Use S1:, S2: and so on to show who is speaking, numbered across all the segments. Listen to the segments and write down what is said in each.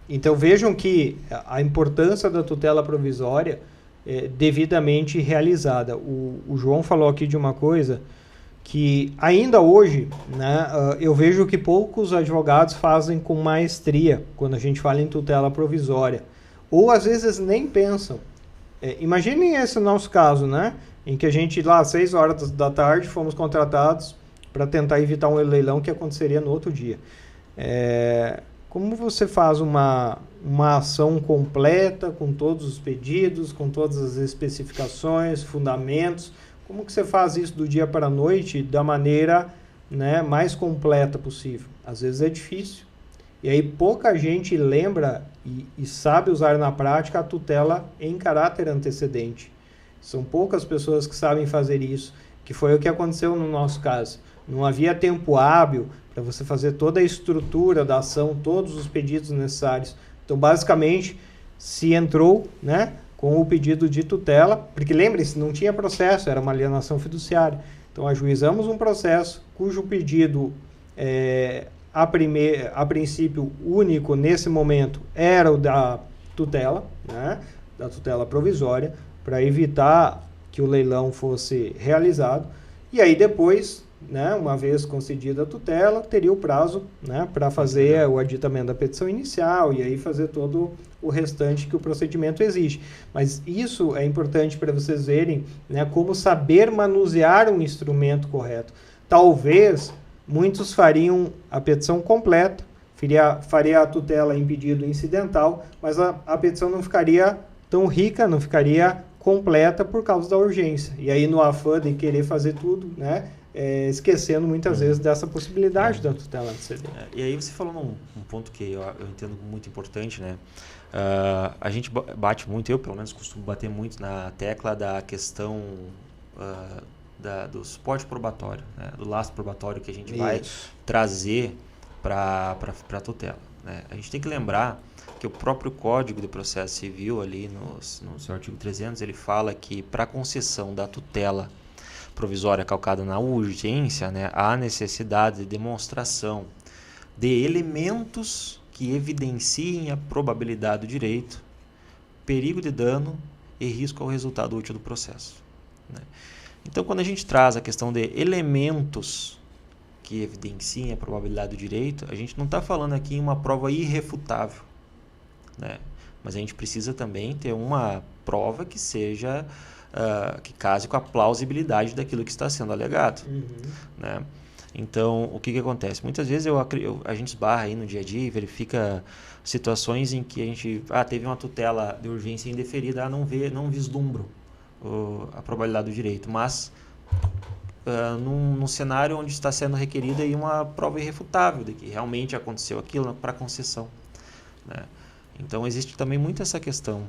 S1: Então vejam que a importância da tutela provisória é devidamente realizada. O João falou aqui de uma coisa que ainda hoje, né, eu vejo que poucos advogados fazem com maestria quando a gente fala em tutela provisória. Ou às vezes nem pensam. Imaginem esse nosso caso, né? Em que a gente lá às 6 horas da tarde fomos contratados para tentar evitar um leilão que aconteceria no outro dia. Como você faz uma ação completa, com todos os pedidos, com todas as especificações, fundamentos? Como que você faz isso do dia para a noite da maneira, né, mais completa possível? Às vezes é difícil. E aí pouca gente lembra e sabe usar na prática a tutela em caráter antecedente. São poucas pessoas que sabem fazer isso, que foi o que aconteceu no nosso caso. Não havia tempo hábil para você fazer toda a estrutura da ação, todos os pedidos necessários. Então, basicamente, se entrou, né, com o pedido de tutela, porque lembre-se, não tinha processo, era uma alienação fiduciária. Então, ajuizamos um processo cujo pedido, a princípio único nesse momento, era o da tutela, né, da tutela provisória, para evitar que o leilão fosse realizado. E aí depois, né, uma vez concedida a tutela, teria o prazo, né, para fazer o aditamento da petição inicial e aí fazer todo o restante que o procedimento exige. Mas isso é importante para vocês verem, né, como saber manusear um instrumento correto. Talvez muitos fariam a petição completa, faria a tutela em pedido incidental, mas a petição não ficaria tão rica, não ficaria completa por causa da urgência. E aí no afã de querer fazer tudo, né, esquecendo muitas vezes dessa possibilidade da tutela antecedente.
S2: E aí você falou num ponto que eu entendo muito importante, né? A gente bate muito, eu pelo menos costumo bater muito na tecla da questão do suporte probatório, né? Do lastro probatório que a gente vai trazer para a tutela, né? A gente tem que lembrar que o próprio Código de Processo Civil, ali no seu artigo 300, ele fala que para a concessão da tutela provisória calcada na urgência, né, há necessidade de demonstração de elementos que evidenciem a probabilidade do direito, perigo de dano e risco ao resultado útil do processo, né? Então, quando a gente traz a questão de elementos que evidenciem a probabilidade do direito, a gente não está falando aqui em uma prova irrefutável, né? Mas a gente precisa também ter uma prova que seja que case com a plausibilidade daquilo que está sendo alegado, né? Então, o que acontece? Muitas vezes a gente esbarra aí no dia a dia e verifica situações em que a gente teve uma tutela de urgência indeferida, não vislumbro a probabilidade do direito, mas num cenário onde está sendo requerida aí uma prova irrefutável de que realmente aconteceu aquilo para concessão, né? Então, existe também muito essa questão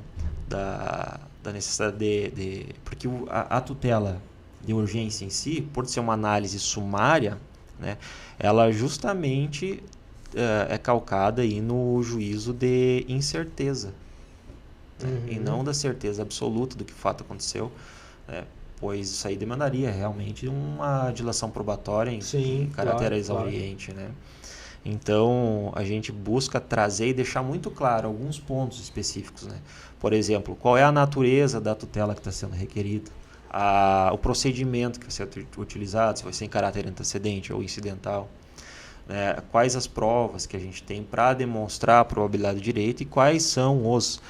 S2: da necessidade porque a tutela de urgência em si, por ser uma análise sumária, né, ela justamente é calcada aí no juízo de incerteza, né, e não da certeza absoluta do que o fato aconteceu, pois isso aí demandaria realmente uma dilação probatória em caráter exauriente, né? Então, a gente busca trazer e deixar muito claro alguns pontos específicos, né? Por exemplo, qual é a natureza da tutela que está sendo requerida, o procedimento que vai ser utilizado, se vai ser em caráter antecedente ou incidental, né? Quais as provas que a gente tem para demonstrar a probabilidade do direito e quais são os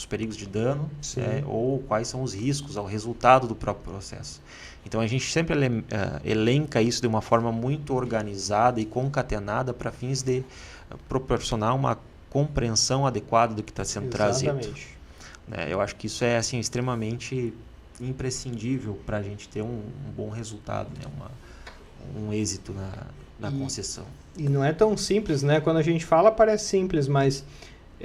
S2: perigos de dano, ou quais são os riscos ao resultado do próprio processo. Então, a gente sempre elenca isso de uma forma muito organizada e concatenada para fins de proporcionar uma compreensão adequada do que está sendo trazido. Né? Eu acho que isso é assim, extremamente imprescindível para a gente ter um bom resultado, né? Um êxito na concessão.
S1: E não é tão simples, né? Quando a gente fala parece simples, mas